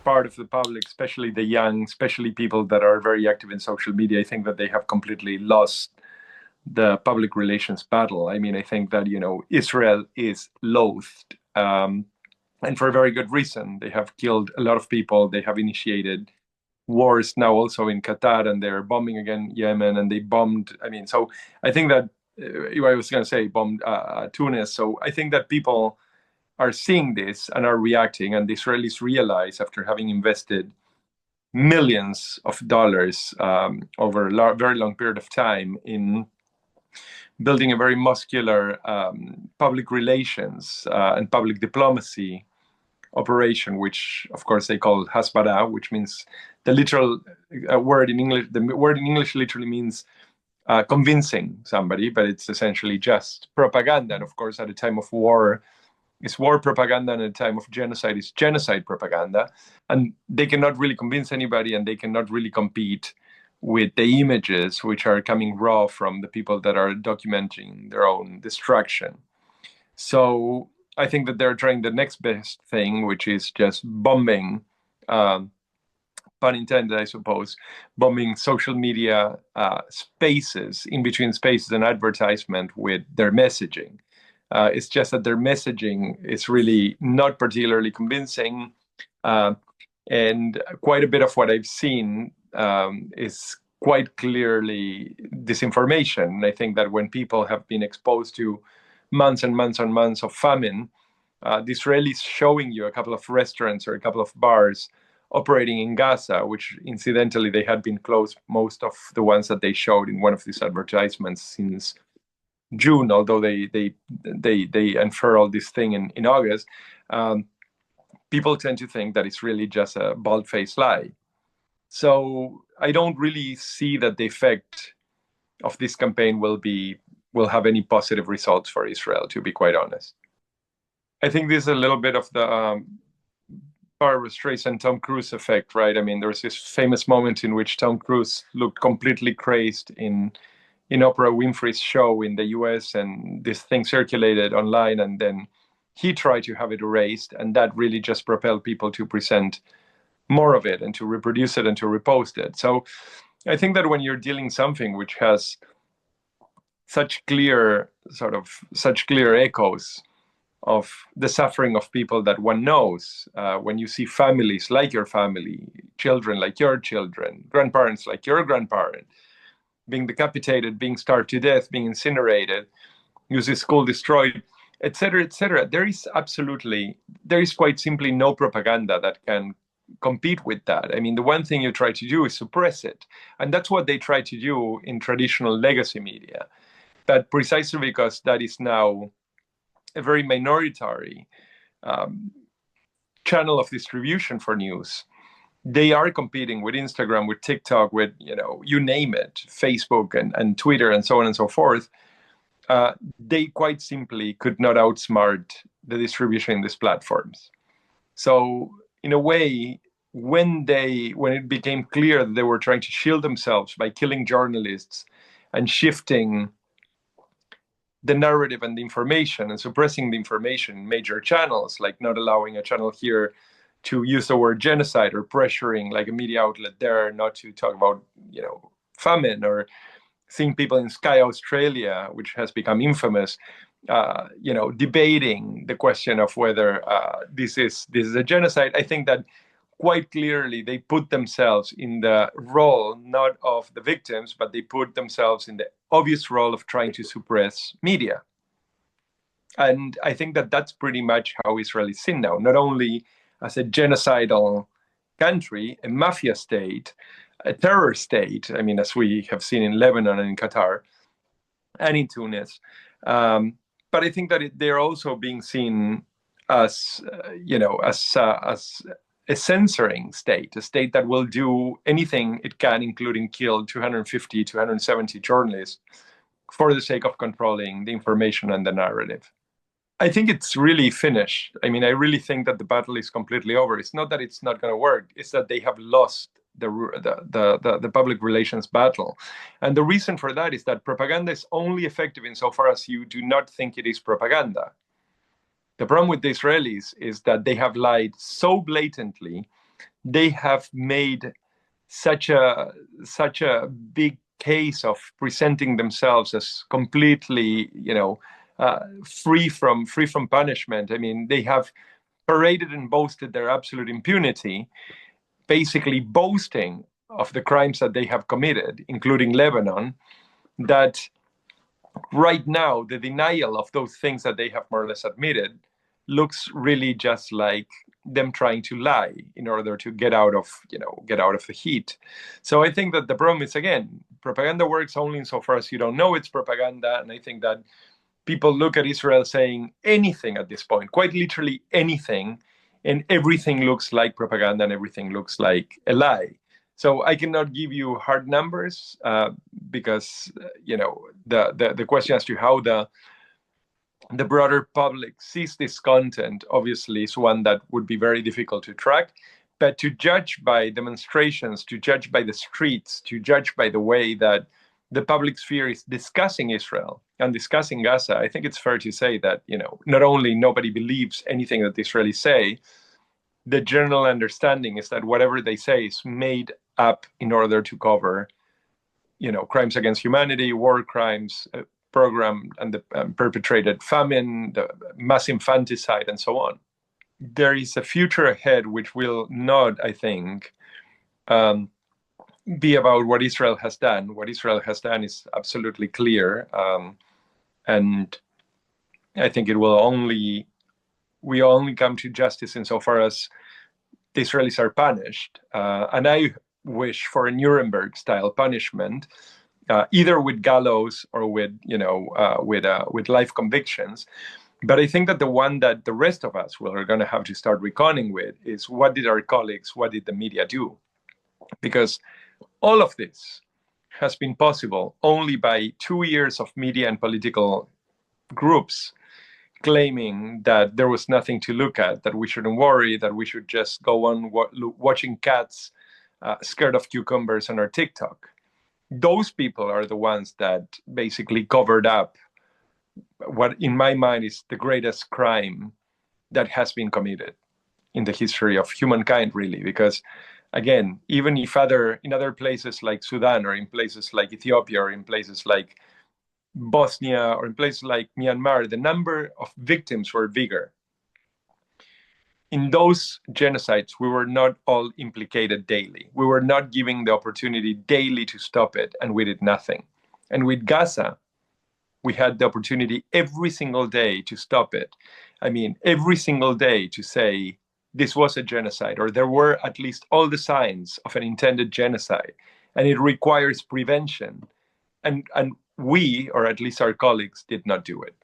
part of the public, especially the young, especially people that are very active in social media, I think that they have completely lost the public relations battle. I mean, I think that, Israel is loathed, and for a very good reason. They have killed a lot of people. They have initiated wars now also in Qatar, and they're bombing again Yemen, and they bombed. I mean, so I think that I was going to say bombed Tunis. So I think that people are seeing this and are reacting, and the Israelis realize, after having invested millions of dollars over a very long period of time in building a very muscular public relations and public diplomacy operation, which of course they call hasbara, which means the literal word in English. The word in English literally means convincing somebody, but it's essentially just propaganda. And of course, at a time of war, it's war propaganda, and at a time of genocide, it's genocide propaganda. And they cannot really convince anybody, and they cannot really compete with the images which are coming raw from the people that are documenting their own destruction. So I think that they're trying the next best thing, which is just bombing, pun intended, I suppose, bombing social media spaces, in between spaces and advertisement, with their messaging. It's just that their messaging is really not particularly convincing. And quite a bit of what I've seen is quite clearly disinformation. And I think that when people have been exposed to months and months and months of famine, the Israelis showing you a couple of restaurants or a couple of bars operating in Gaza, which incidentally they had been closed, most of the ones that they showed in one of these advertisements, since June, although they unfurled this thing in August. People tend to think that it's really just a bald-faced lie. So I don't really see that the effect of this campaign will have any positive results for Israel, to be quite honest. I think this is a little bit of the Barbra Streisand Tom Cruise effect, right? I mean, there was this famous moment in which Tom Cruise looked completely crazed in Oprah Winfrey's show in the US, and this thing circulated online, and then he tried to have it erased, and that really just propelled people to present more of it and to reproduce it and to repost it. So I think that when you're dealing something which has such clear echoes of the suffering of people that one knows, when you see families like your family, children like your children, grandparents like your grandparent, being decapitated, being starved to death, being incinerated, use school destroyed, etc., etc., there is quite simply no propaganda that can compete with that. I mean, the one thing you try to do is suppress it. And that's what they try to do in traditional legacy media. But precisely because that is now a very minority channel of distribution for news, they are competing with Instagram, with TikTok, with, you name it, Facebook and Twitter and so on and so forth. They quite simply could not outsmart the distribution in these platforms. So in a way, when it became clear that they were trying to shield themselves by killing journalists and shifting the narrative and the information and suppressing the information in major channels, like not allowing a channel here to use the word genocide, or pressuring like a media outlet there not to talk about, famine, or seeing people in Sky Australia, which has become infamous, debating the question of whether this is a genocide. I think that quite clearly they put themselves in the role not of the victims, but they put themselves in the obvious role of trying to suppress media. And I think that that's pretty much how Israel is seen now, not only as a genocidal country, a mafia state, a terror state, I mean, as we have seen in Lebanon and in Qatar and in Tunis, but I think that they're also being seen as, as a censoring state, a state that will do anything it can, including kill 250, 270 journalists for the sake of controlling the information and the narrative. I think it's really finished. I mean, I really think that the battle is completely over. It's not that it's not going to work. It's that they have lost the public relations battle. And the reason for that is that propaganda is only effective insofar as you do not think it is propaganda. The problem with the Israelis is that they have lied so blatantly they have made such a big case of presenting themselves as completely, free from punishment. I mean, they have paraded and boasted their absolute impunity, basically boasting of the crimes that they have committed, including Lebanon, that right now the denial of those things that they have more or less admitted looks really just like them trying to lie in order to get out of the heat. So I think that the problem is, again, propaganda works only insofar as you don't know it's propaganda. And I think that people look at Israel saying anything at this point, quite literally anything, and everything looks like propaganda and everything looks like a lie. So I cannot give you hard numbers because the question as to how the broader public sees this content obviously is one that would be very difficult to track. But to judge by demonstrations, to judge by the streets, to judge by the way that the public sphere is discussing Israel and discussing Gaza, I think it's fair to say that, not only nobody believes anything that the Israelis say, the general understanding is that whatever they say is made up in order to cover, crimes against humanity, war crimes, programmed and perpetrated famine, the mass infanticide, and so on. There is a future ahead which will not, I think, be about what Israel has done. What Israel has done is absolutely clear, and I think we only come to justice insofar as the Israelis are punished. And I wish for a Nuremberg-style punishment, either with gallows or with life convictions. But I think that the one that the rest of us are going to have to start reckoning with is what did the media do? Because all of this has been possible only by 2 years of media and political groups claiming that there was nothing to look at, that we shouldn't worry, that we should just go on watching cats scared of cucumbers on our TikTok. Those people are the ones that basically covered up what, in my mind, is the greatest crime that has been committed in the history of humankind, really. Because, again, even if in other places like Sudan, or in places like Ethiopia, or in places like Bosnia, or in places like Myanmar, the number of victims were bigger. In those genocides, we were not all implicated daily. We were not given the opportunity daily to stop it, and we did nothing. And with Gaza, we had the opportunity every single day to stop it. I mean, every single day to say this was a genocide, or there were at least all the signs of an intended genocide, and it requires prevention. And we, or at least our colleagues, did not do it.